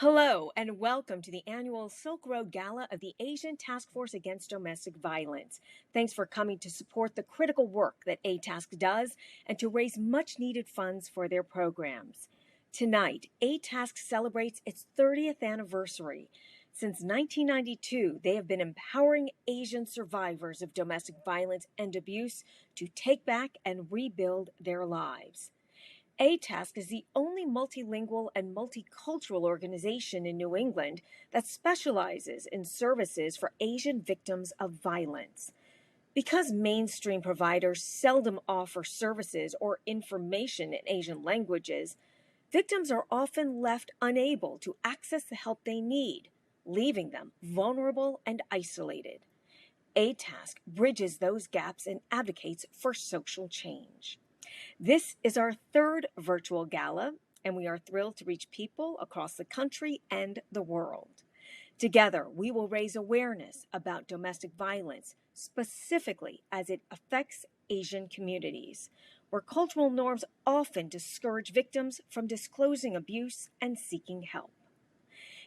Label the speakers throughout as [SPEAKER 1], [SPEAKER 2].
[SPEAKER 1] Hello, and welcome to the annual Silk Road Gala of the Asian Task Force Against Domestic Violence. Thanks for coming to support the critical work that ATASK does and to raise much-needed funds for their programs. Tonight, ATASK celebrates its 30th anniversary. Since 1992, they have been empowering Asian survivors of domestic violence and abuse to take back and rebuild their lives. ATASK is the only multilingual and multicultural organization in New England that specializes in services for Asian victims of violence. Because mainstream providers seldom offer services or information in Asian languages, victims are often left unable to access the help they need, leaving them vulnerable and isolated. ATASK bridges those gaps and advocates for social change. This is our third virtual gala. and we are thrilled to reach people across the country and the world. Together, we will raise awareness about domestic violence, specifically as it affects Asian communities, where cultural norms often discourage victims from disclosing abuse and seeking help.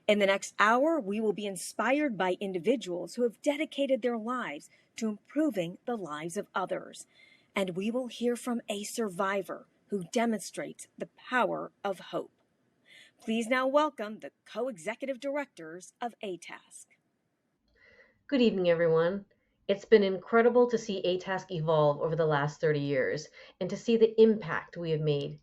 [SPEAKER 1] In the next hour, we will be inspired by individuals who have dedicated their lives to improving the lives of others. And we will hear from a survivor who demonstrates the power of hope. Please now welcome the co-executive directors of ATASK.
[SPEAKER 2] Good evening, everyone. It's been incredible to see ATASK evolve over the last 30 years and to see the impact we have made.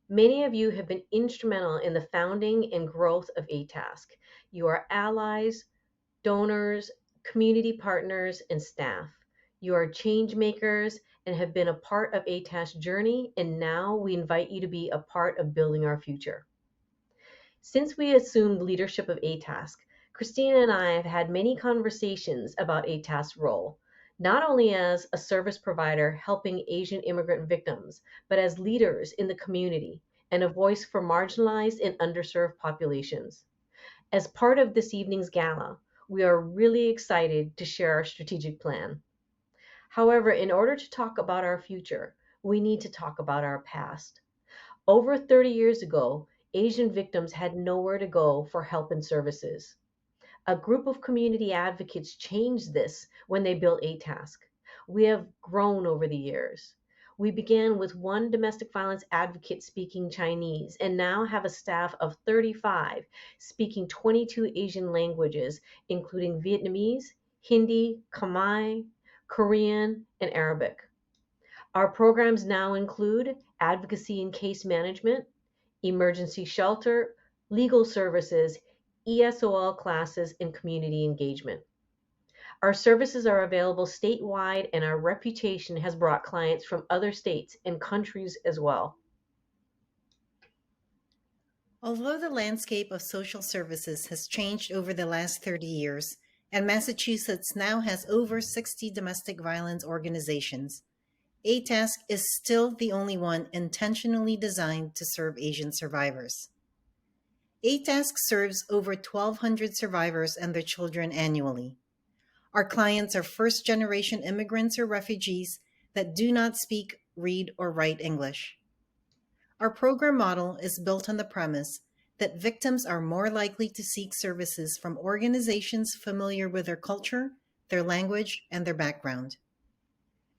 [SPEAKER 2] Many of you have been instrumental in the founding and growth of ATASK. You are allies, donors, community partners, and staff. You are change makers and have been a part of ATASK's journey, and now we invite you to be a part of building our future. Since we assumed leadership of ATASK, Cristina and I have had many conversations about ATASK's role, not only as a service provider helping Asian immigrant victims, but as leaders in the community and a voice for marginalized and underserved populations. As part of this evening's gala, we are really excited to share our strategic plan. However, in order to talk about our future, we need to talk about our past. Over 30 years ago, Asian victims had nowhere to go for help and services. A group of community advocates changed this when they built ATASK. We have grown over the years. We began with one domestic violence advocate speaking Chinese and now have a staff of 35 speaking 22 Asian languages, including Vietnamese, Hindi, Khmer, Korean, and Arabic. Our programs now include advocacy and case management, emergency shelter, legal services, ESOL classes, and community engagement. Our services are available statewide, and our reputation has brought clients from other states and countries as well.
[SPEAKER 3] Although the landscape of social services has changed over the last 30 years, and Massachusetts now has over 60 domestic violence organizations, ATASK is still the only one intentionally designed to serve Asian survivors. ATASK serves over 1,200 survivors and their children annually. Our clients are first-generation immigrants or refugees that do not speak, read, or write English. Our program model is built on the premise that victims are more likely to seek services from organizations familiar with their culture, their language, and their background.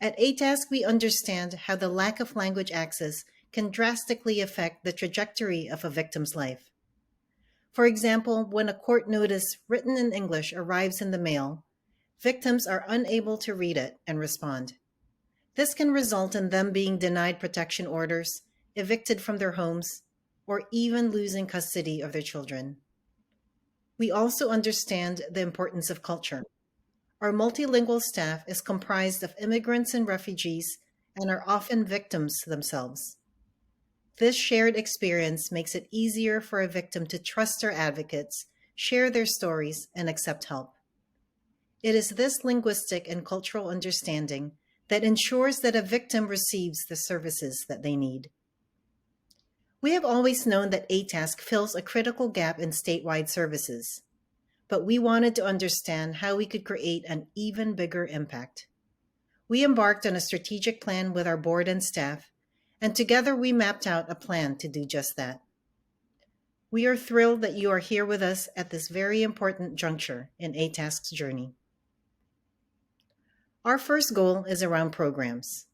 [SPEAKER 3] At ATASK, we understand how the lack of language access can drastically affect the trajectory of a victim's life. For example, when a court notice written in English arrives in the mail, victims are unable to read it and respond. This can result in them being denied protection orders, evicted from their homes, or even losing custody of their children. We also understand the importance of culture. Our multilingual staff is comprised of immigrants and refugees and are often victims themselves. This shared experience makes it easier for a victim to trust their advocates, share their stories, and accept help. It is this linguistic and cultural understanding that ensures that a victim receives the services that they need. We have always known that ATASK fills a critical gap in statewide services, but we wanted to understand how we could create an even bigger impact. We embarked on a strategic plan with our board and staff, and together we mapped out a plan to do just that. We are thrilled that you are here with us at this very important juncture in ATASK's journey. Our first goal is around programs.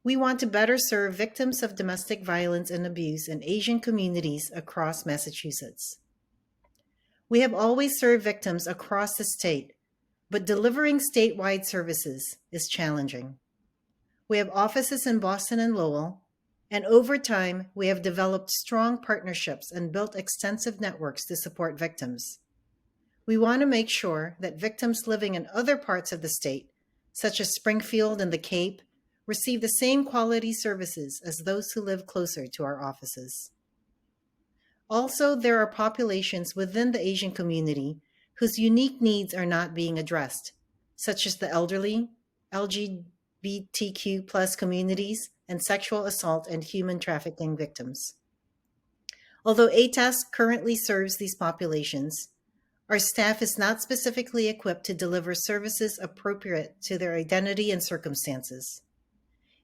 [SPEAKER 3] We want to better serve victims of domestic violence and abuse in Asian communities across Massachusetts. We have always served victims across the state, but delivering statewide services is challenging. We have offices in Boston and Lowell, and over time, we have developed strong partnerships and built extensive networks to support victims. We want to make sure that victims living in other parts of the state, such as Springfield and the Cape, receive the same quality services as those who live closer to our offices. Also, there are populations within the Asian community whose unique needs are not being addressed, such as the elderly, LGBTQ+ communities, and sexual assault and human trafficking victims. Although ATASK currently serves these populations, our staff is not specifically equipped to deliver services appropriate to their identity and circumstances.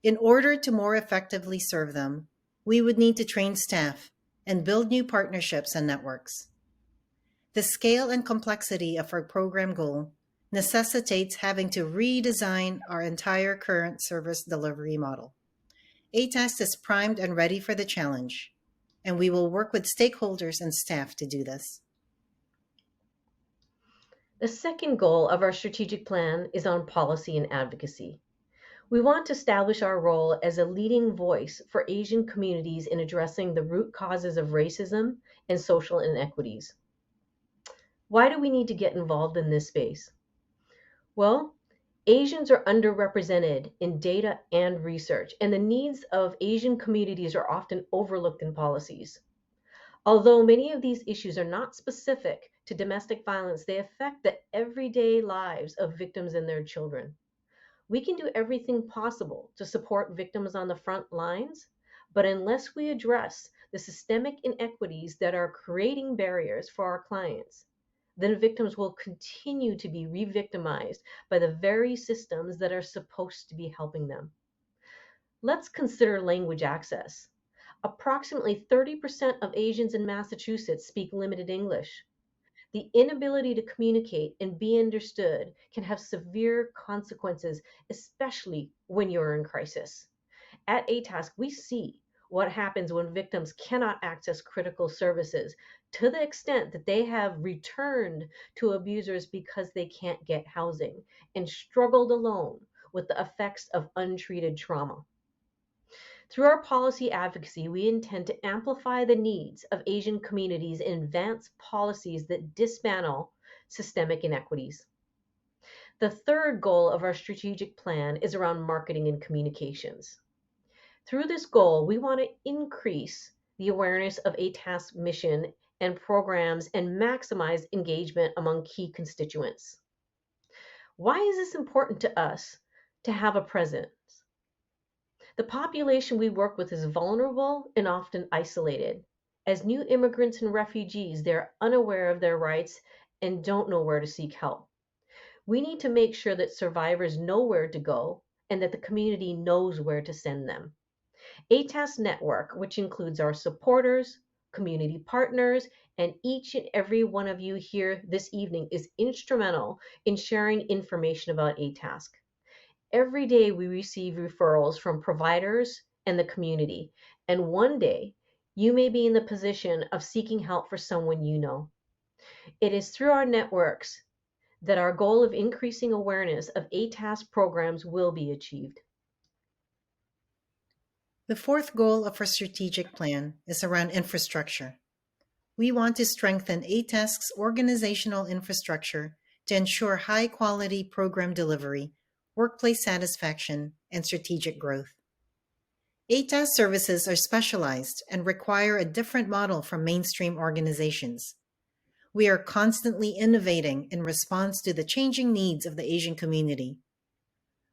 [SPEAKER 3] In order to more effectively serve them, we would need to train staff and build new partnerships and networks. The scale and complexity of our program goal necessitates having to redesign our entire current service delivery model. ATASK is primed and ready for the challenge, and we will work with stakeholders and staff to do this.
[SPEAKER 2] The second goal of our strategic plan is on policy and advocacy. We want to establish our role as a leading voice for Asian communities in addressing the root causes of racism and social inequities. Why do we need to get involved in this space? Well, Asians are underrepresented in data and research, and the needs of Asian communities are often overlooked in policies. Although many of these issues are not specific to domestic violence, they affect the everyday lives of victims and their children. We can do everything possible to support victims on the front lines, but unless we address the systemic inequities that are creating barriers for our clients, then victims will continue to be re-victimized by the very systems that are supposed to be helping them. Let's consider language access. Approximately 30% of Asians in Massachusetts speak limited English. The inability to communicate and be understood can have severe consequences, especially when you're in crisis. At ATASK, we see what happens when victims cannot access critical services to the extent that they have returned to abusers because they can't get housing and struggled alone with the effects of untreated trauma. Through our policy advocacy, we intend to amplify the needs of Asian communities and advance policies that dismantle systemic inequities. The third goal of our strategic plan is around marketing and communications. Through this goal, we want to increase the awareness of ATASK's mission and programs and maximize engagement among key constituents. Why is this important to us to have a presence? The population we work with is vulnerable and often isolated. As new immigrants and refugees, they're unaware of their rights and don't know where to seek help. We need to make sure that survivors know where to go and that the community knows where to send them. ATASK Network, which includes our supporters, community partners, and each and every one of you here this evening, is instrumental in sharing information about ATASK. Every day we receive referrals from providers and the community, and one day you may be in the position of seeking help for someone you know. It is through our networks that our goal of increasing awareness of ATASK programs will be achieved.
[SPEAKER 3] The fourth goal of our strategic plan is around infrastructure. We want to strengthen ATASK's organizational infrastructure to ensure high-quality program delivery, workplace satisfaction, and strategic growth. ATASK services are specialized and require a different model from mainstream organizations. We are constantly innovating in response to the changing needs of the Asian community.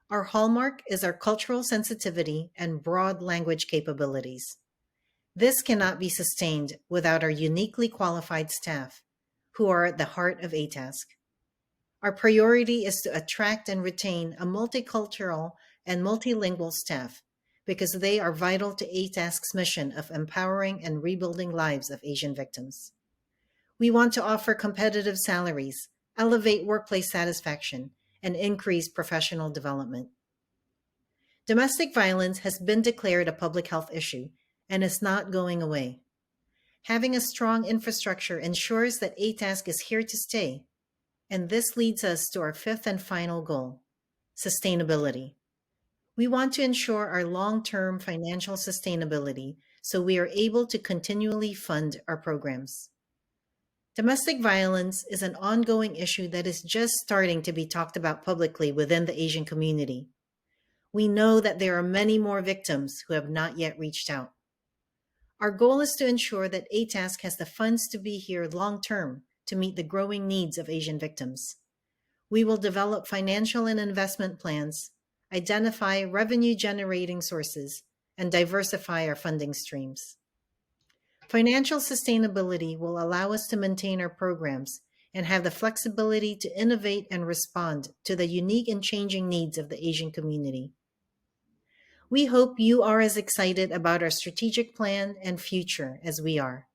[SPEAKER 3] Our hallmark is our cultural sensitivity and broad language capabilities. This cannot be sustained without our uniquely qualified staff, who are at the heart of ATASK. Our priority is to attract and retain a multicultural and multilingual staff because they are vital to ATASK's mission of empowering and rebuilding lives of Asian victims. We want to offer competitive salaries, elevate workplace satisfaction, and increase professional development. Domestic violence has been declared a public health issue and is not going away. Having a strong infrastructure ensures that ATASK is here to stay, and this leads us to our fifth and final goal, sustainability. We want to ensure our long-term financial sustainability so we are able to continually fund our programs. Domestic violence is an ongoing issue that is just starting to be talked about publicly within the Asian community. We know that there are many more victims who have not yet reached out. Our goal is to ensure that ATASK has the funds to be here long-term to meet the growing needs of Asian victims. We will develop financial and investment plans, identify revenue-generating sources, and diversify our funding streams. Financial sustainability will allow us to maintain our programs and have the flexibility to innovate and respond to the unique and changing needs of the Asian community. We hope you are as excited about our strategic plan and future as we are.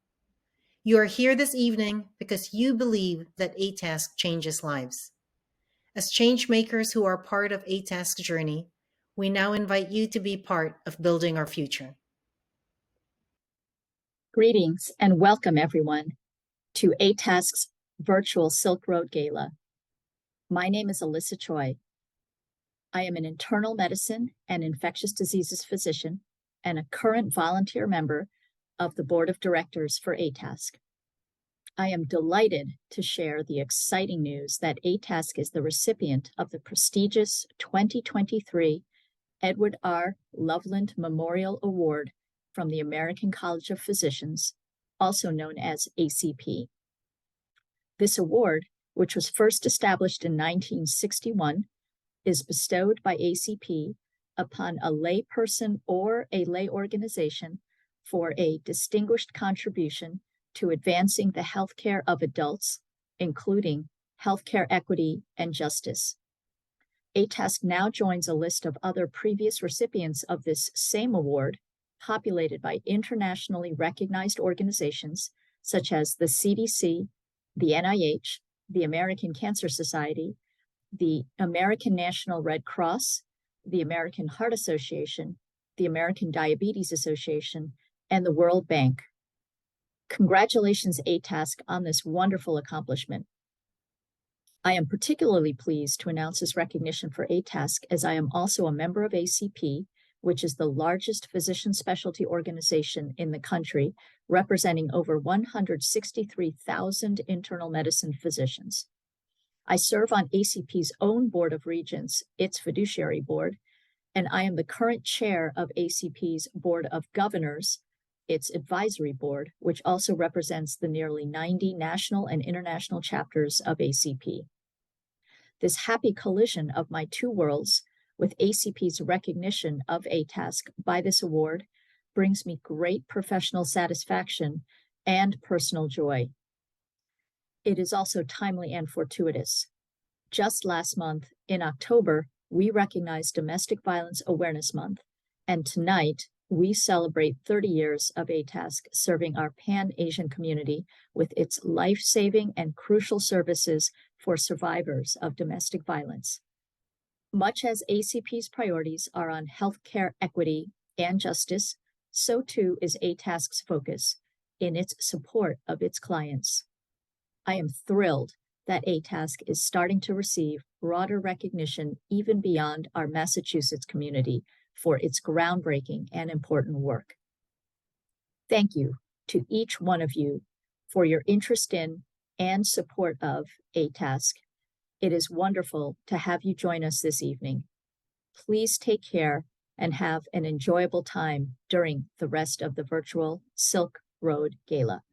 [SPEAKER 3] You are here this evening because you believe that ATASK changes lives. As change makers who are part of ATASK's journey, we now invite you to be part of building our future.
[SPEAKER 4] Greetings and welcome everyone to ATASK's virtual Silk Road Gala. My name is Elisa Choi. I am an internal medicine and infectious diseases physician and a current volunteer member of the board of directors for ATASK. I am delighted to share the exciting news that ATASK is the recipient of the prestigious 2023 Edward R. Loveland Memorial Award from the American College of Physicians, also known as ACP. This award, which was first established in 1961, is bestowed by ACP upon a lay person or a lay organization for a distinguished contribution to advancing the healthcare of adults, including healthcare equity and justice. ATASK now joins a list of other previous recipients of this same award, populated by internationally recognized organizations such as the CDC, the NIH, the American Cancer Society, the American National Red Cross, the American Heart Association, the American Diabetes Association, and the World Bank. Congratulations, ATASK, on this wonderful accomplishment. I am particularly pleased to announce this recognition for ATASK as I am also a member of ACP, which is the largest physician specialty organization in the country, representing over 163,000 internal medicine physicians. I serve on ACP's own Board of Regents, its fiduciary board, and I am the current chair of ACP's Board of Governors, its advisory board, which also represents the nearly 90 national and international chapters of ACP. This happy collision of my two worlds with ACP's recognition of ATASK by this award brings me great professional satisfaction and personal joy. It is also timely and fortuitous. Just last month, in October, we recognized Domestic Violence Awareness Month, and tonight we celebrate 30 years of ATASK serving our Pan-Asian community with its life-saving and crucial services for survivors of domestic violence. Much as ACP's priorities are on healthcare equity and justice, so too is ATASK's focus in its support of its clients. I am thrilled that ATASK is starting to receive broader recognition even beyond our Massachusetts community for its groundbreaking and important work. Thank you to each one of you for your interest in and support of ATASK. It is wonderful to have you join us this evening. Please take care and have an enjoyable time during the rest of the virtual Silk Road Gala.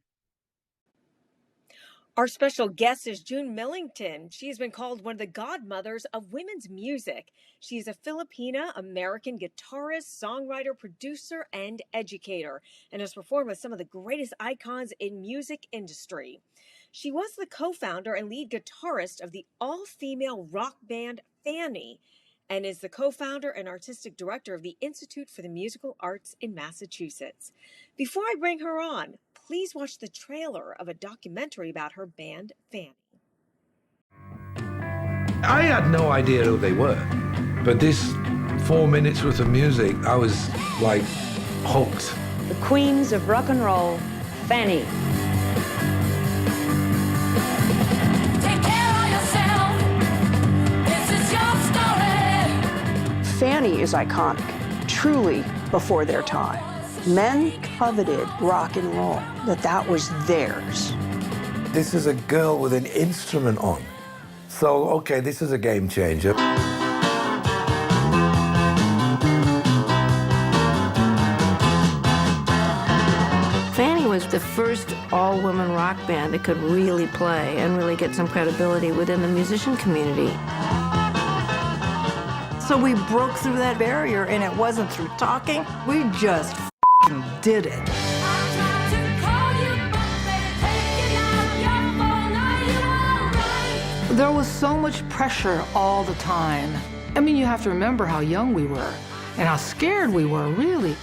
[SPEAKER 1] Our special guest is June Millington. She has been called one of the godmothers of women's music. She is a Filipina-American guitarist, songwriter, producer, and educator, and has performed with some of the greatest icons in music industry. She was the co-founder and lead guitarist of the all-female rock band Fanny, and is the co-founder and artistic director of the Institute for the Musical Arts in Massachusetts. Before I bring her on, please watch the trailer of a documentary about her band, Fanny.
[SPEAKER 5] I had no idea who they were, but this 4 minutes worth of music, I was like hooked.
[SPEAKER 6] The queens of rock and roll, Fanny.
[SPEAKER 7] Take care of yourself. This is your story.
[SPEAKER 8] Fanny is iconic, truly before their time. Men coveted rock and roll, that was theirs.
[SPEAKER 5] This is a girl with an instrument on. So, okay, this is a game changer.
[SPEAKER 9] Fanny was the first all-women rock band that could really play and really get some credibility within the musician community.
[SPEAKER 10] So we broke through that barrier, and it wasn't through talking. We just did it.
[SPEAKER 7] I tried to call
[SPEAKER 10] There was so much pressure all the time. I mean, you have to remember how young we were and how scared we were, really.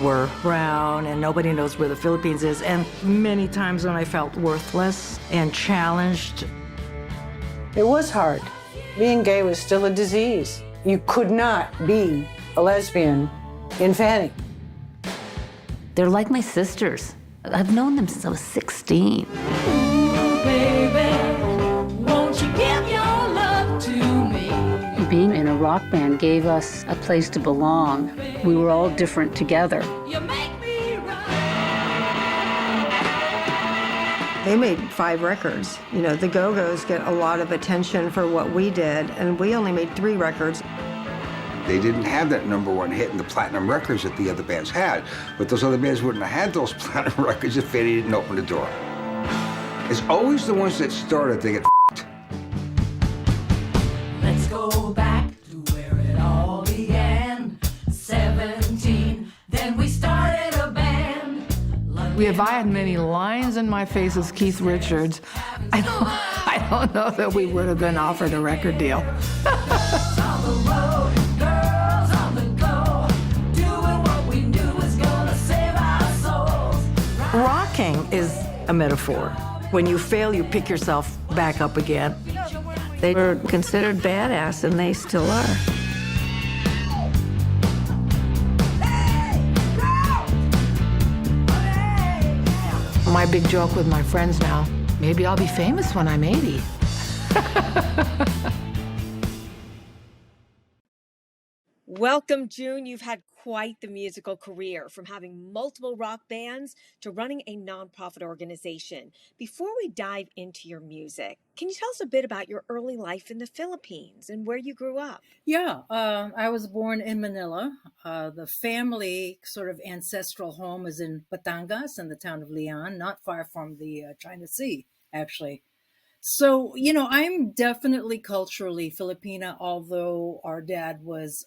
[SPEAKER 6] We're brown and nobody knows where the Philippines is. And many times when I felt worthless and challenged.
[SPEAKER 8] It was hard. Being gay was still a disease. You could not be a lesbian in Fanny.
[SPEAKER 11] They're like my sisters. I've known them since I was 16. Being in a rock band gave us a place to belong. We were all different together.
[SPEAKER 12] They made 5 records. You know, the Go-Go's get a lot of attention for what we did, and we only made 3 records.
[SPEAKER 13] They didn't have that #1 hit in the platinum records that the other bands had, but those other bands wouldn't have had those platinum records if Fanny didn't open the door. It's always the ones that started that get f***ed.
[SPEAKER 7] Let's go back to where it all began. 17, then we started a band.
[SPEAKER 10] If I had many lines in my face as Keith Richards, I don't know that we would have been offered a record deal.
[SPEAKER 7] On the road, girls on the go, doing what we knew was gonna save our souls.
[SPEAKER 6] Rocking is a metaphor. When you fail, you pick yourself back up again. They were considered badass, and they still are.
[SPEAKER 10] My big joke with my friends now, maybe I'll be famous when I'm 80.
[SPEAKER 1] Welcome, June. You've had quite the musical career, from having multiple rock bands to running a nonprofit organization. Before we dive into your music, can you tell us a bit about your early life in the Philippines and where you grew up?
[SPEAKER 14] Yeah, I was born in Manila. The family sort of ancestral home is in Batangas, in the town of Leon, not far from the China Sea, actually. So, you know, I'm definitely culturally Filipina, although our dad was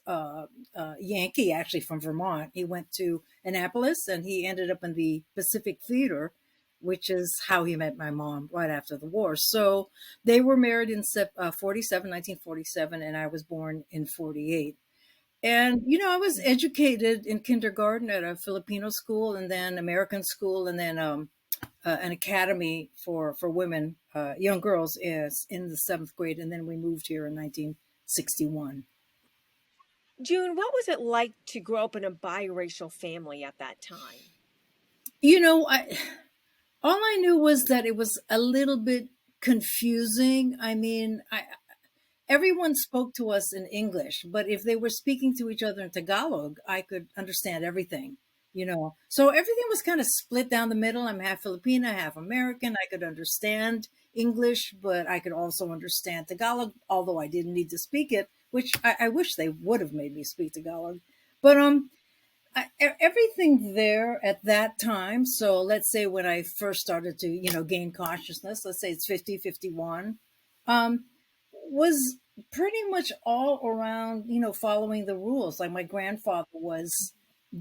[SPEAKER 14] Yankee, actually from Vermont. He went to Annapolis and he ended up in the Pacific Theater, which is how he met my mom right after the war. So they were married in 1947, and I was born in 48. And, you know, I was educated in kindergarten at a Filipino school and then American school and then an academy for women, young girls, is in the 7th grade. And then we moved here in 1961.
[SPEAKER 1] June, what was it like to grow up in a biracial family at that time?
[SPEAKER 14] You know, all I knew was that it was a little bit confusing. I mean, everyone spoke to us in English, but if they were speaking to each other in Tagalog, I could understand everything, you know. So everything was kind of split down the middle. I'm half Filipina, half American. I could understand English, but I could also understand Tagalog, although I didn't need to speak it, which I wish they would have made me speak Tagalog. But everything there at that time, so let's say when I first started to, you know, gain consciousness, let's say it's 50, 51, was pretty much all around, you know, following the rules. Like my grandfather was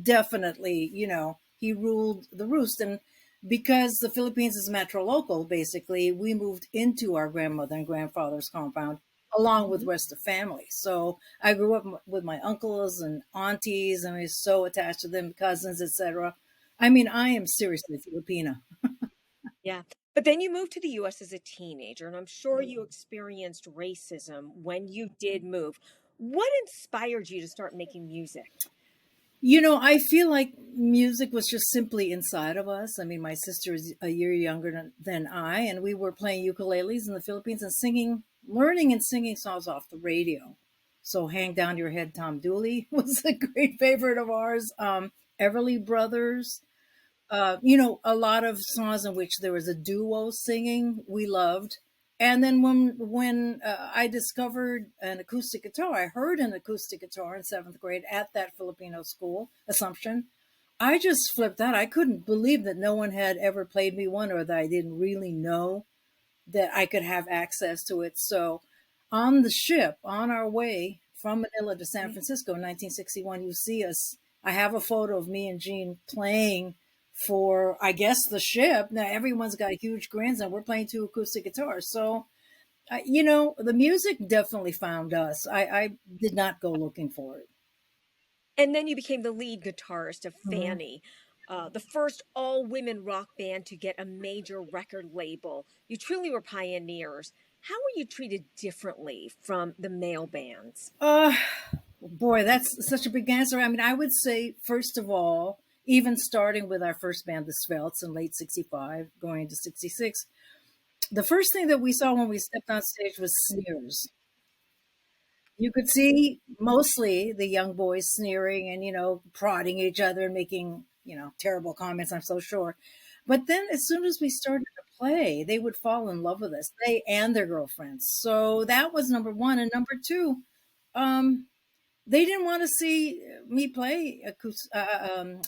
[SPEAKER 14] definitely, you know, he ruled the roost. And because the Philippines is metro local, basically, we moved into our grandmother and grandfather's compound along with the rest of the family. So I grew up with my uncles and aunties, and I was so attached to them, cousins, etc. I mean, I am seriously Filipina.
[SPEAKER 1] Yeah. But then you moved to the U.S. as a teenager, and I'm sure you experienced racism when you did move. What inspired you to start making music?
[SPEAKER 14] You know, I feel like music was just simply inside of us. I mean, my sister is a year younger than I, and we were playing ukuleles in the Philippines and singing, learning and singing songs off the radio. So Hang Down Your Head, Tom Dooley was a great favorite of ours. Everly Brothers, you know, a lot of songs in which there was a duo singing, we loved. And then when I discovered an acoustic guitar, I heard an acoustic guitar in 7th grade at that Filipino school, Assumption. I just flipped out. I couldn't believe that no one had ever played me one, or that I didn't really know that I could have access to it. So on the ship, on our way from Manila to San Francisco in 1961, you see us. I have a photo of me and Jean playing for, I guess, the ship. Now everyone's got huge grins and we're playing 2 acoustic guitars. So The music definitely found us. I did not go looking for it.
[SPEAKER 1] And then you became the lead guitarist of
[SPEAKER 14] Mhm.
[SPEAKER 1] Fanny, the first all women rock band to get a major record label. You truly were pioneers. How were you treated differently from the male bands?
[SPEAKER 14] Boy, that's such a big answer. I mean, I would say, first of all, even starting with our first band, the Svelts, in late 65, going into 66, the first thing that we saw when we stepped on stage was sneers. You could see mostly the young boys sneering and, prodding each other and making, terrible comments, I'm so sure. But then as soon as we started to play, they would fall in love with us, they and their girlfriends. So that was number one. And number two, um, they didn't want to see me play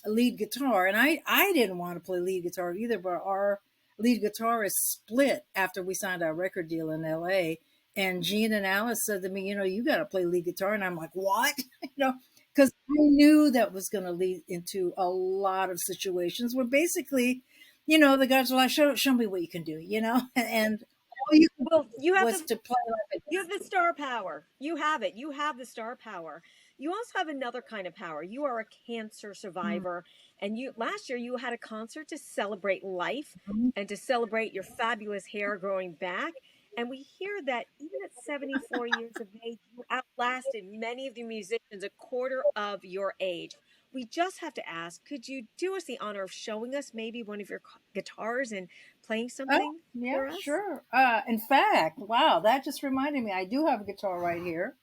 [SPEAKER 14] lead guitar, and I didn't want to play lead guitar either. But our lead guitarist split after we signed our record deal in L.A. And Gene and Alice said to me, you got to play lead guitar, and I'm like, what? Because I knew that was going to lead into a lot of situations where basically, the guys were like, show me what you can do, and all you could
[SPEAKER 1] Well,
[SPEAKER 14] do
[SPEAKER 1] you have
[SPEAKER 14] was
[SPEAKER 1] the
[SPEAKER 14] to play like
[SPEAKER 1] you have the star power. You have it. You have the star power. You also have another kind of power. You are a cancer
[SPEAKER 14] a.
[SPEAKER 1] survivor, and you last year you had a concert to celebrate life
[SPEAKER 14] Mhm.
[SPEAKER 1] and to celebrate your fabulous hair growing back. And we hear that even at 74 years of age, you outlasted many of the musicians a quarter of your age. We just have to ask, could you do us the honor of showing us maybe one of your guitars and playing
[SPEAKER 14] Oh,
[SPEAKER 1] something
[SPEAKER 14] yeah,
[SPEAKER 1] for us?
[SPEAKER 14] sure. In fact, wow, that just reminded me. I do have a guitar right here,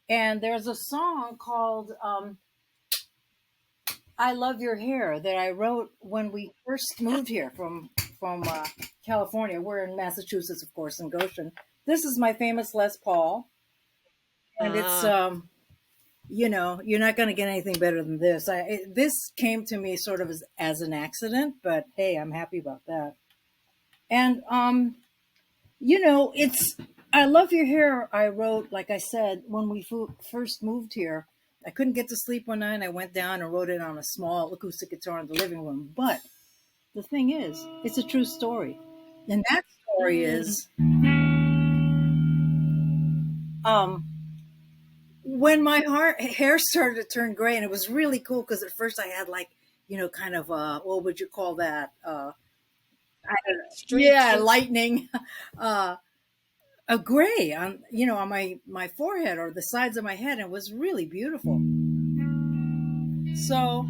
[SPEAKER 14] and there's a song called "I Love Your Hair" that I wrote when we first moved here from California. We're in Massachusetts, of course, in Goshen. This is my famous Les Paul, and it's
[SPEAKER 1] Ah.
[SPEAKER 14] you're not going to get anything better than this. This came to me sort of as an accident, but hey, I'm happy about that. And it's I love your hair. I wrote, like I said, when we first moved here. I couldn't get to sleep one night. And I went down and wrote it on a small acoustic guitar in the living room. But the thing is, it's a true story, and that story
[SPEAKER 1] Mm.
[SPEAKER 14] is um, when my hair started to turn gray, and it was really cool because at first I had like kind of what would you call that? I don't know. Yeah,
[SPEAKER 1] Streaks.
[SPEAKER 14] lightning. Uh, a gray on my forehead or the sides of my head, and it was really beautiful. So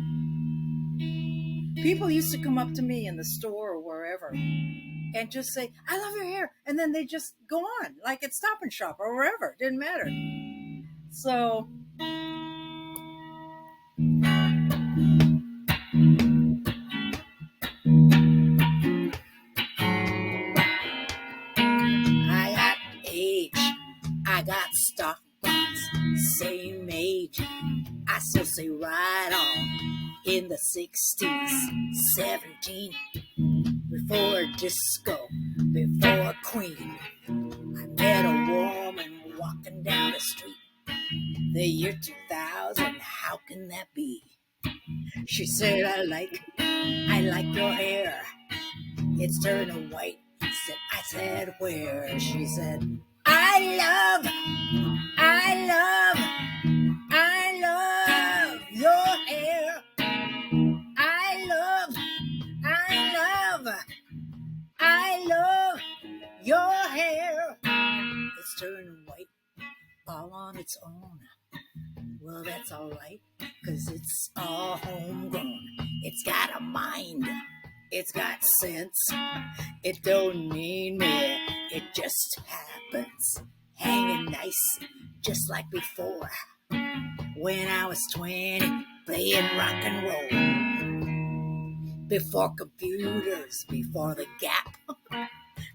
[SPEAKER 14] people used to come up to me in the store or wherever and just say, "I love your hair," and then they just go on like at Stop and Shop or wherever. It didn't matter. So I got age, I got stock bonds, same age. I still say right on in the 60s, 17, before disco, before Queen. I met a woman walking down the street. The year 2000, how can that be? She said, I like your hair. It's turning white. I said, where? She said, I love your hair. I love your hair. It's turning white all on its own. Well, that's all right, 'cause it's all homegrown. It's got a mind. It's got sense. It don't need me. It just happens. Hanging nice, just like before. When I was 20, playing rock and roll. Before computers, before the Gap,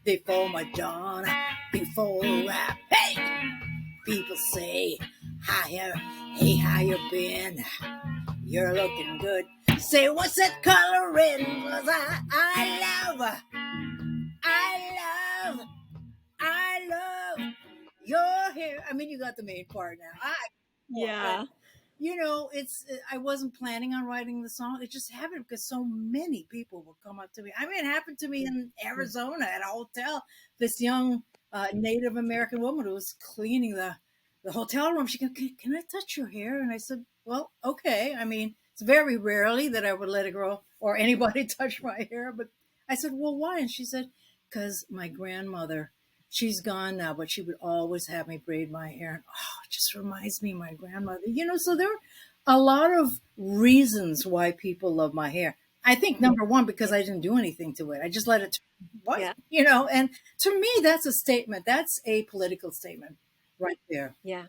[SPEAKER 14] before Madonna, before rap. Hey! People say, hi, hey, how you been? You're looking good. Say, what's that color in? 'Cause I love your hair. I mean, you got the main part now. But
[SPEAKER 1] Yeah.
[SPEAKER 14] I wasn't planning on writing the song. It just happened because so many people would come up to me. I mean, it happened to me in Arizona at a hotel. This young Native American woman who was cleaning the hotel room. She goes, can I touch your hair? And I said, well, okay. I mean, it's very rarely that I would let it grow or anybody touch my hair. But I said, well, why? And she said, because my grandmother, she's gone now, but she would always have me braid my hair. And it just reminds me of my grandmother. So there are a lot of reasons why people love my hair. I think number one, because I didn't do anything to it. I just let it, and to me, that's a statement. That's a political statement right there.
[SPEAKER 1] Yeah.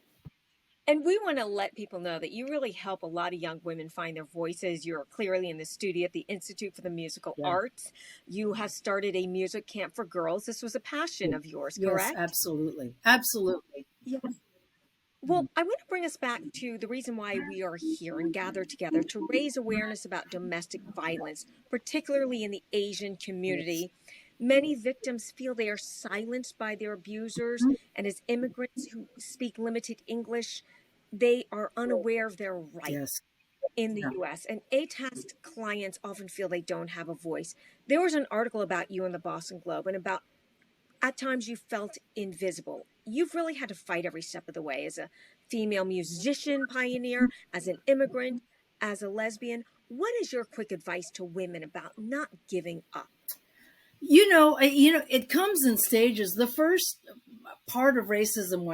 [SPEAKER 1] And we want to let people know that you really help a lot of young women find their voices. You're clearly in the studio at the Institute for the Musical Arts. You have started a music camp for girls. This was a passion of yours, correct?
[SPEAKER 14] Yes, absolutely. Absolutely.
[SPEAKER 1] Yes. Well, I want to bring us back to the reason why we are here and gathered together to raise awareness about domestic violence, particularly in the Asian community. Many victims feel they are silenced by their abusers, and as immigrants who speak limited English, they are unaware of their rights in the U.S. And ATASK clients often feel they don't have a voice. There was an article about you in the Boston Globe and about at times you felt invisible. You've really had to fight every step of the way as a female musician pioneer, as an immigrant, as a lesbian. What is your quick advice to women about not giving up?
[SPEAKER 14] It comes in stages. The first part of racism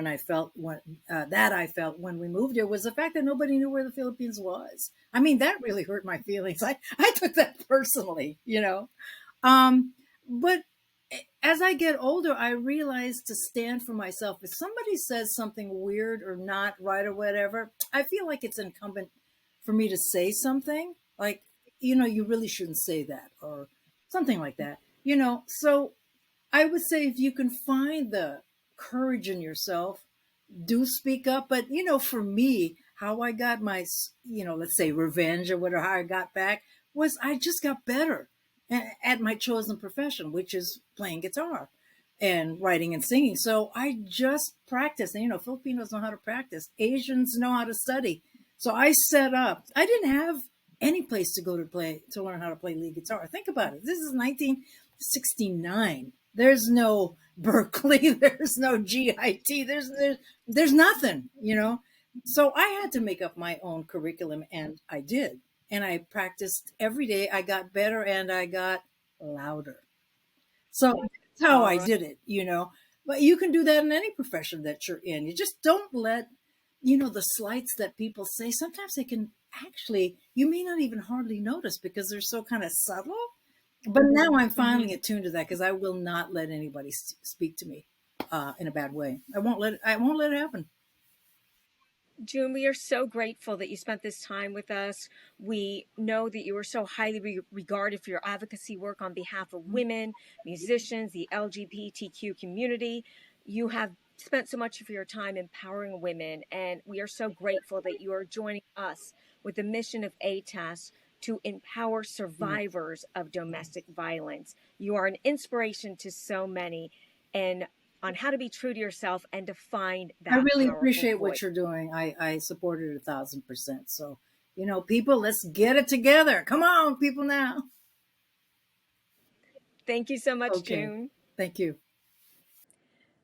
[SPEAKER 14] that I felt when we moved here was the fact that nobody knew where the Philippines was. I mean, that really hurt my feelings. I took that personally, but as I get older, I realize to stand for myself. If somebody says something weird or not right or whatever, I feel like it's incumbent for me to say something like, you really shouldn't say that or something like that. So I would say if you can find the courage in yourself, do speak up. But, for me, how I got my, let's say revenge or whatever, how I got back was I just got better at my chosen profession, which is playing guitar and writing and singing. So I just practiced. And, Filipinos know how to practice. Asians know how to study. So I set up. I didn't have any place to go to learn how to play lead guitar. Think about it. This is 1969. There's no Berkeley. There's no GIT. There's nothing, So I had to make up my own curriculum, and I did. And I practiced every day. I got better and I got louder. So that's how I did it, But you can do that in any profession that you're in. You just don't let, the slights that people say. Sometimes they can actually, you may not even hardly notice because they're so kind of subtle. But now I'm finally attuned to that because I will not let anybody speak to me in a bad way. I won't let it happen.
[SPEAKER 1] June, we are so grateful that you spent this time with us. We know that you are so highly regarded for your advocacy work on behalf of women, musicians, the LGBTQ community. You have spent so much of your time empowering women, and we are so grateful that you are joining us with the mission of ATASK to empower survivors of domestic violence. You are an inspiration to so many, and on how to be true to yourself and to find that.
[SPEAKER 14] I really appreciate what you're doing. I support it 1,000%. So, people, let's get it together. Come on, people now.
[SPEAKER 1] Thank you so much, June.
[SPEAKER 14] Thank you.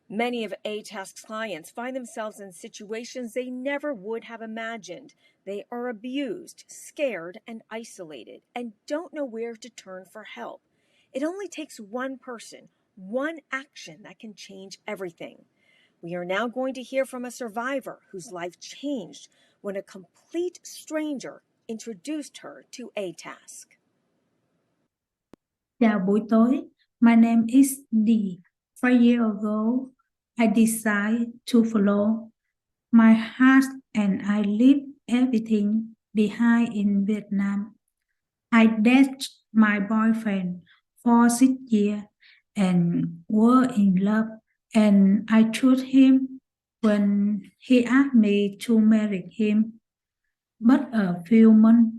[SPEAKER 1] Many of ATASK's clients find themselves in situations they never would have imagined. They are abused, scared, and isolated, and don't know where to turn for help. It only takes one person, one action that can change everything. We are now going to hear from a survivor whose life changed when a complete stranger introduced her to ATASK.
[SPEAKER 15] Chào buổi tối. My name is Dee. 5 years ago, I decided to follow my heart and I left everything behind in Vietnam. I dated my boyfriend for 6 years and were in love, and I chose him when he asked me to marry him. But a few months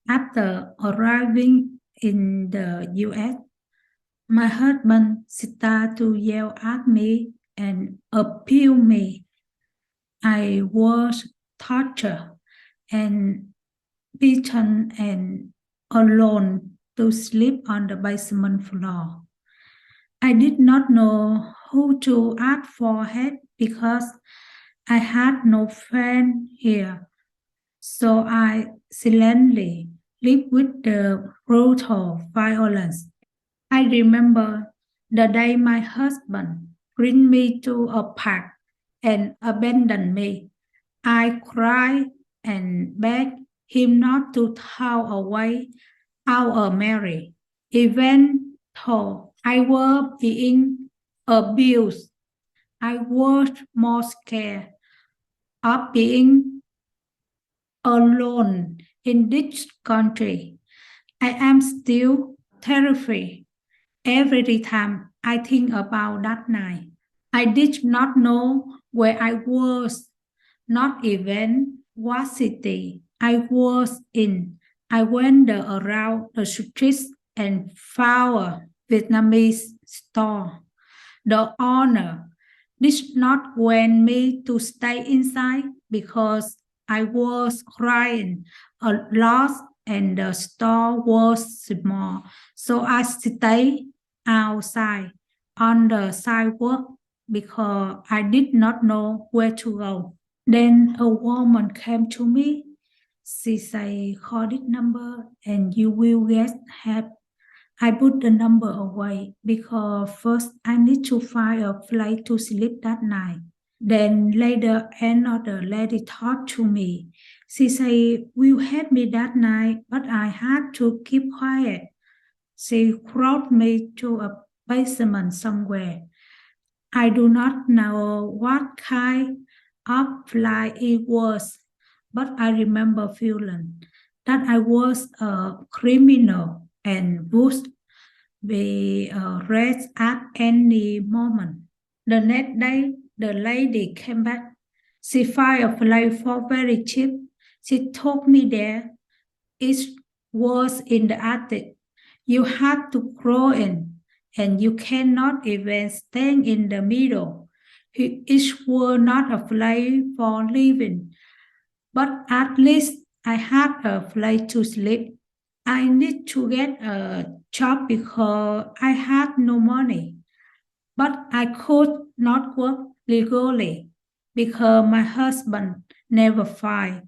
[SPEAKER 15] after arriving in the US, my husband started to yell at me and abuse me. I was tortured and beaten and alone to sleep on the basement floor. I did not know who to ask for help because I had no friend here. So I silently lived with the brutal violence. I remember the day my husband bring me to a park and abandoned me. I cried and begged him not to throw away our marriage, even though I was being abused. I was more scared of being alone in this country. I am still terrified every time I think about that night. I did not know where I was, not even what city I was in. I wandered around the streets and found a Vietnamese store. The owner did not want me to stay inside because I was crying a lot and the store was small. So I stayed outside on the sidewalk because I did not know where to go. Then a woman came to me. She said, call this number and you will get help. I put the number away because first I need to find a place to sleep that night. Then later another lady talked to me. She said, will help me that night, but I had to keep quiet. She brought me to a basement somewhere. I do not know what kind of fly it was, but I remember feeling that I was a criminal and would be arrested at any moment. The next day, the lady came back. She found a fly for very cheap. She took me there. It was in the attic. You had to crawl in, and you cannot even stand in the middle. It was not a place for living, but at least I had a place to sleep. I need to get a job because I had no money, but I could not work legally because my husband never filed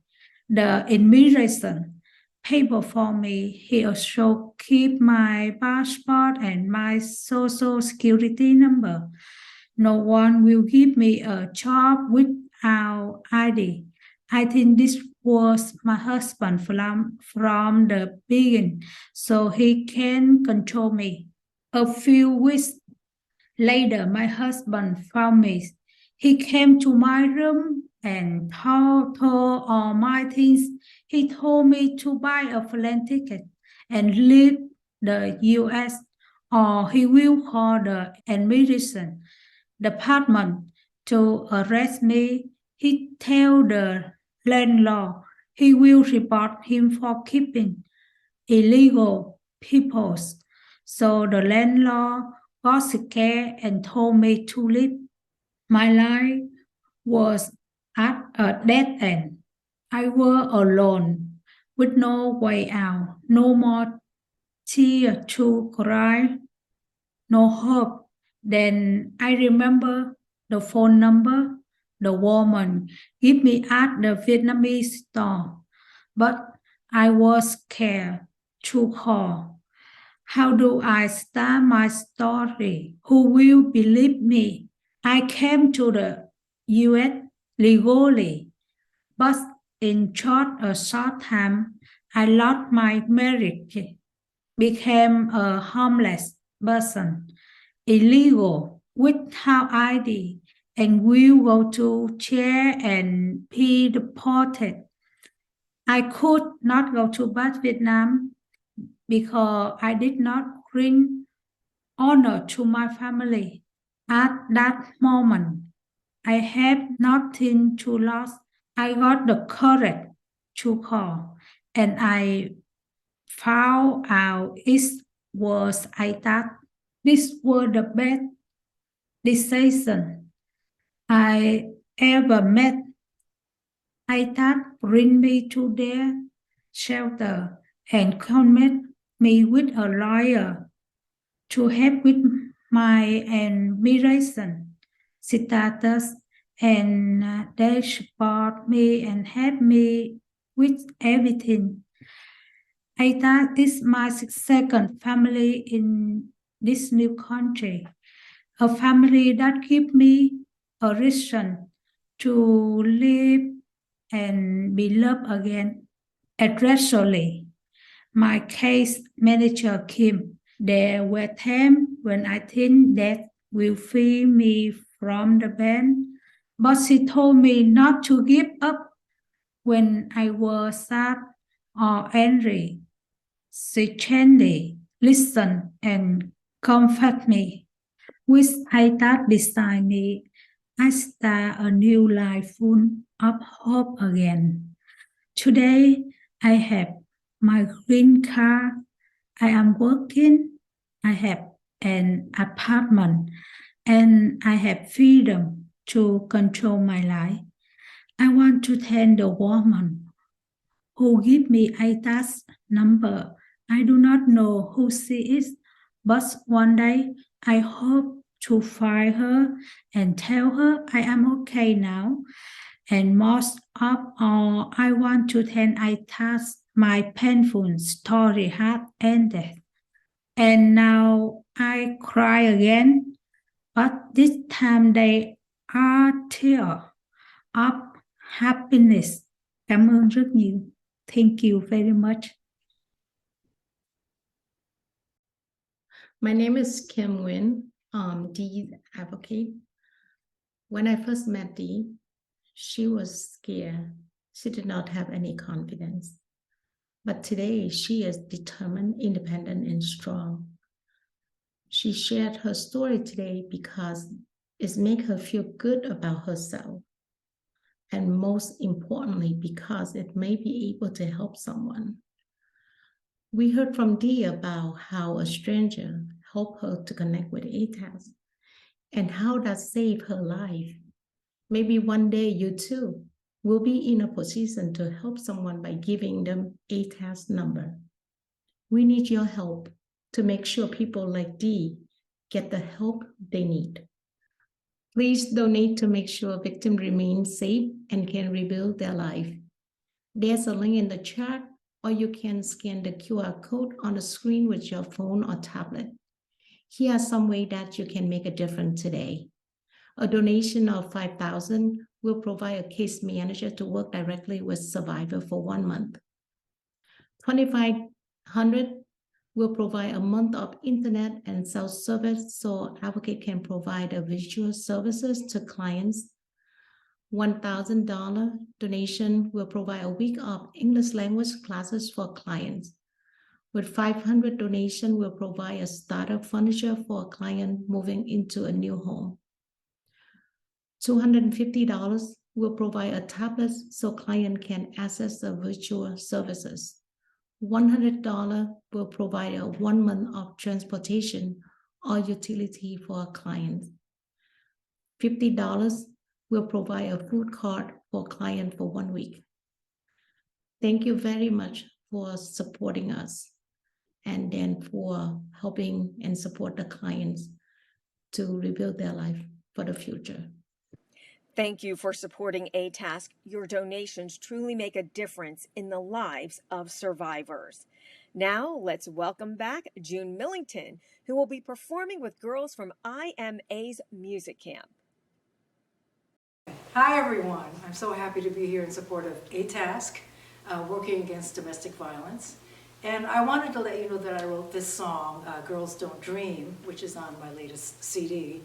[SPEAKER 15] the immigration paper for me. He also keep my passport and my social security number. No one will give me a job without ID. I think this was my husband from the beginning, so he can control me. A few weeks later, my husband found me. He came to my room and told all my things. He told me to buy a plane ticket and leave the U.S. or he will call the immigration department to arrest me. He told the landlord he will report him for keeping illegal people. So the landlord got scared and told me to leave. My life was at a dead end. I was alone with no way out, no more tears to cry, no hope. Then I remember the phone number the woman gave me at the Vietnamese store, but I was scared to call. How do I start my story? Who will believe me? I came to the US legally, but in a short time, I lost my marriage, became a homeless person, illegal, without ID, and will go to jail and be deported. I could not go to back Vietnam because I did not bring honor to my family. At that moment, I had nothing to lose. I got the courage to call, and I found out it was ATASK. This was the best decision I ever made. ATASK bring me to their shelter and connect me with a lawyer to help with my admiration status, and they support me and help me with everything. I thought this is my second family in this new country, a family that gives me a reason to live and be loved again. Especially my case manager Kim. There were times when I think that will free me from the band, but she told me not to give up when I was sad or angry. She gently listened and comforted me. With Aitat beside me, I start a new life full of hope again. Today, I have my green card. I am working. I have an apartment, and I have freedom to control my life. I want to thank the woman who gave me Aita's number. I do not know who she is, but one day I hope to find her and tell her I am okay now. And most of all, I want to thank Aitas. My painful story had ended. And now I cry again, but this time they are tears of happiness. Cảm ơn rất nhiều. Thank you very much.
[SPEAKER 16] My name is Kim Nguyen, Dee's advocate. When I first met Dee, she was scared. She did not have any confidence. But today, she is determined, independent, and strong. She shared her story today because it makes her feel good about herself. And most importantly, because it may be able to help someone. We heard from Dee about how a stranger helped her to connect with ATASK and how that saved her life. Maybe one day you too will be in a position to help someone by giving them ATASK number. We need your help to make sure people like Dee get the help they need. Please donate to make sure victims remain safe and can rebuild their life. There's a link in the chat, or you can scan the QR code on the screen with your phone or tablet. Here are some ways that you can make a difference today. A donation of $5,000 will provide a case manager to work directly with survivor for 1 month. $2,500 will provide a month of internet and self-service so advocate can provide a visual services to clients. $1,000 donation will provide a week of English language classes for clients. With $500 donation will provide a startup furniture for a client moving into a new home. $250 will provide a tablet so client can access the virtual services. $100 will provide a 1 month of transportation or utility for a client. $50 will provide a food card for a client for 1 week. Thank you very much for supporting us and then for helping and support the clients to rebuild their life for the future.
[SPEAKER 1] Thank you for supporting ATASK. Your donations truly make a difference in the lives of survivors. Now, let's welcome back June Millington, who will be performing with girls from IMA's music camp.
[SPEAKER 14] Hi, everyone. I'm so happy to be here in support of ATASK, working against domestic violence. And I wanted to let you know that I wrote this song, Girls Don't Dream, which is on my latest CD.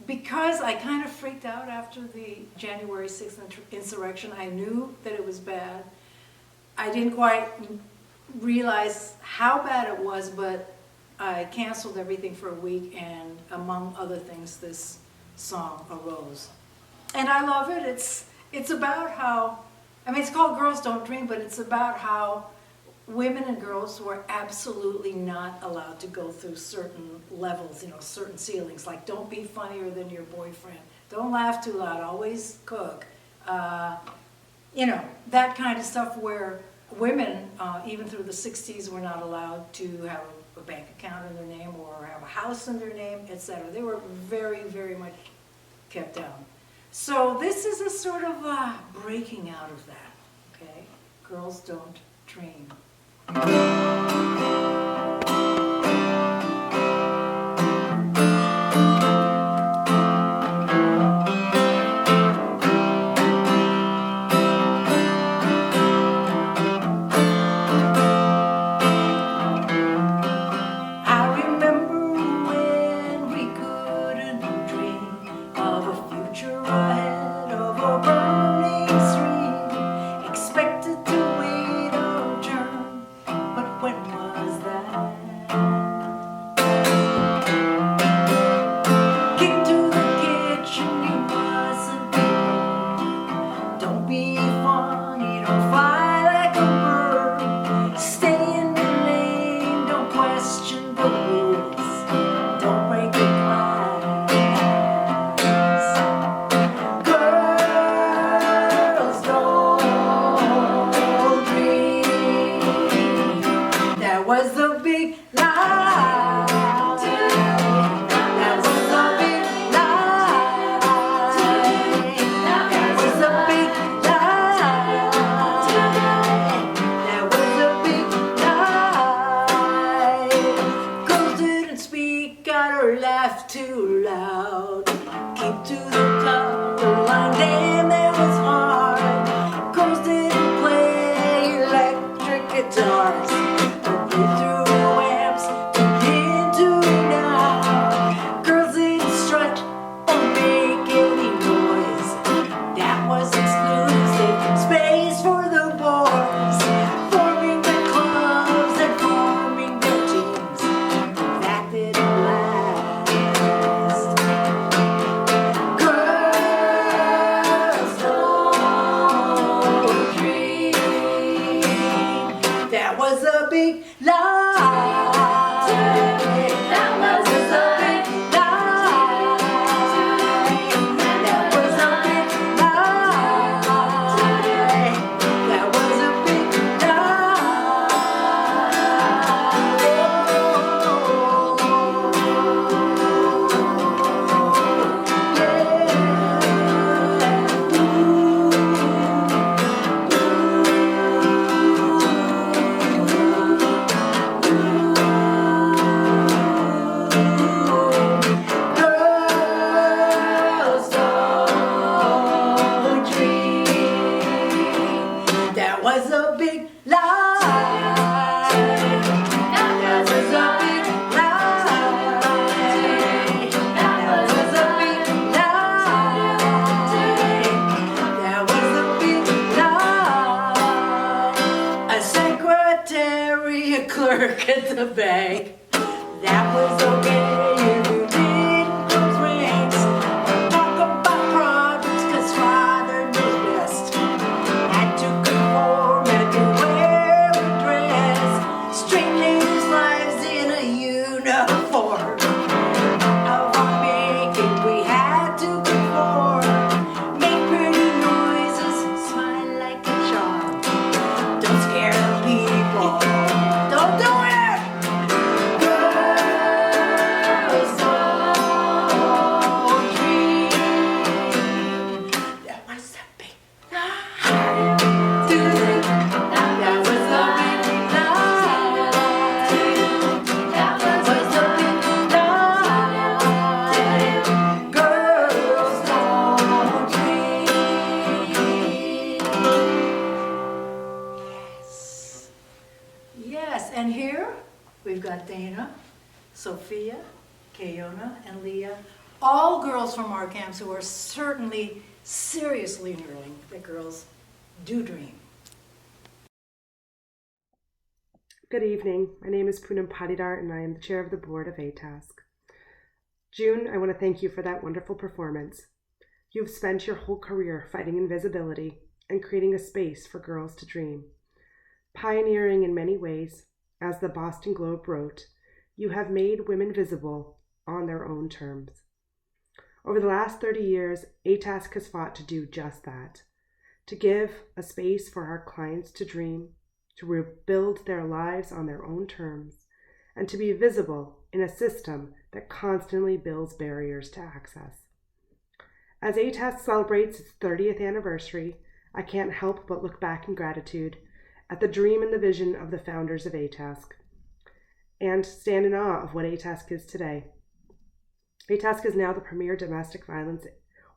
[SPEAKER 14] Because I kind of freaked out after the January 6th insurrection. I knew that it was bad. I didn't quite realize how bad it was, but I canceled everything for a week, and among other things, this song arose. And I love it. It's about how, I mean, it's called Girls Don't Dream, but it's about how women and girls were absolutely not allowed to go through certain levels, certain ceilings, like don't be funnier than your boyfriend, don't laugh too loud, always cook, that kind of stuff where women, even through the 60s, were not allowed to have a bank account in their name or have a house in their name, etc. They were very, very much kept down. So this is a sort of breaking out of that, okay? Girls don't dream. Sophia, Kayona, and Leah, all girls from our camps who are certainly seriously enrolling that girls do dream.
[SPEAKER 17] Good evening. My name is Poonam Patidar, and I am the chair of the board of ATASK. June, I want to thank you for that wonderful performance. You've spent your whole career fighting invisibility and creating a space for girls to dream. Pioneering in many ways, as the Boston Globe wrote, you have made women visible on their own terms. Over the last 30 years, ATASK has fought to do just that, to give a space for our clients to dream, to rebuild their lives on their own terms, and to be visible in a system that constantly builds barriers to access. As ATASK celebrates its 30th anniversary, I can't help but look back in gratitude at the dream and the vision of the founders of ATASK, and stand in awe of what ATASK is today. ATASK is now the premier domestic violence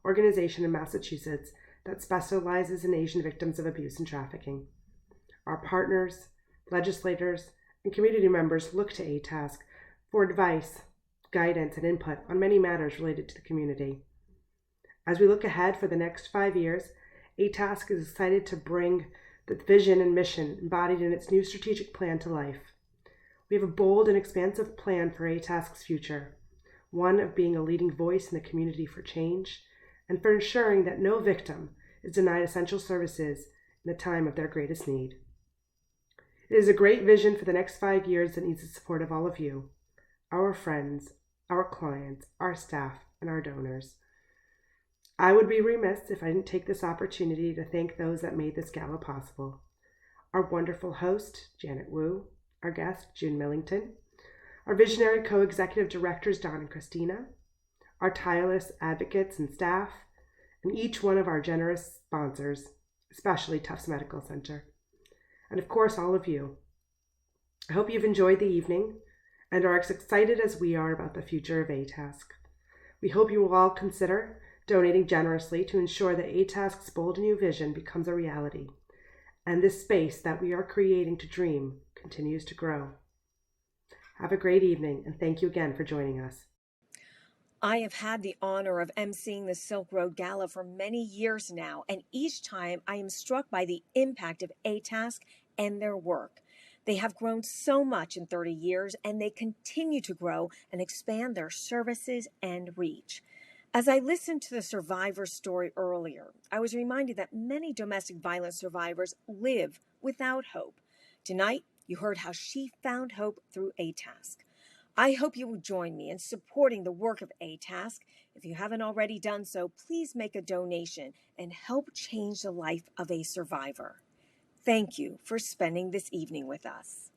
[SPEAKER 17] organization in Massachusetts that specializes in Asian victims of abuse and trafficking. Our partners, legislators, and community members look to ATASK for advice, guidance, and input on many matters related to the community. As we look ahead for the next 5 years, ATASK is excited to bring the vision and mission embodied in its new strategic plan to life. We have a bold and expansive plan for ATASK's future, one of being a leading voice in the community for change, and for ensuring that no victim is denied essential services in the time of their greatest need. It is a great vision for the next 5 years that needs the support of all of you, our friends, our clients, our staff, and our donors. I would be remiss if I didn't take this opportunity to thank those that made this gala possible. Our wonderful host, Janet Wu, our guest, June Millington, our visionary co-executive directors, Don and Cristina, our tireless advocates and staff, and each one of our generous sponsors, especially Tufts Medical Center, and of course all of you. I hope you've enjoyed the evening and are as excited as we are about the future of ATASK. We hope you will all consider donating generously to ensure that ATASK's bold new vision becomes a reality, and this space that we are creating to dream continues to grow. Have a great evening, and thank you again for joining us.
[SPEAKER 1] I have had the honor of emceeing the Silk Road Gala for many years now, and each time I am struck by the impact of ATASK and their work. They have grown so much in 30 years, and they continue to grow and expand their services and reach. As I listened to the survivor story earlier, I was reminded that many domestic violence survivors live without hope. Tonight, you heard how she found hope through ATASK. I hope you will join me in supporting the work of ATASK. If you haven't already done so, please make a donation and help change the life of a survivor. Thank you for spending this evening with us.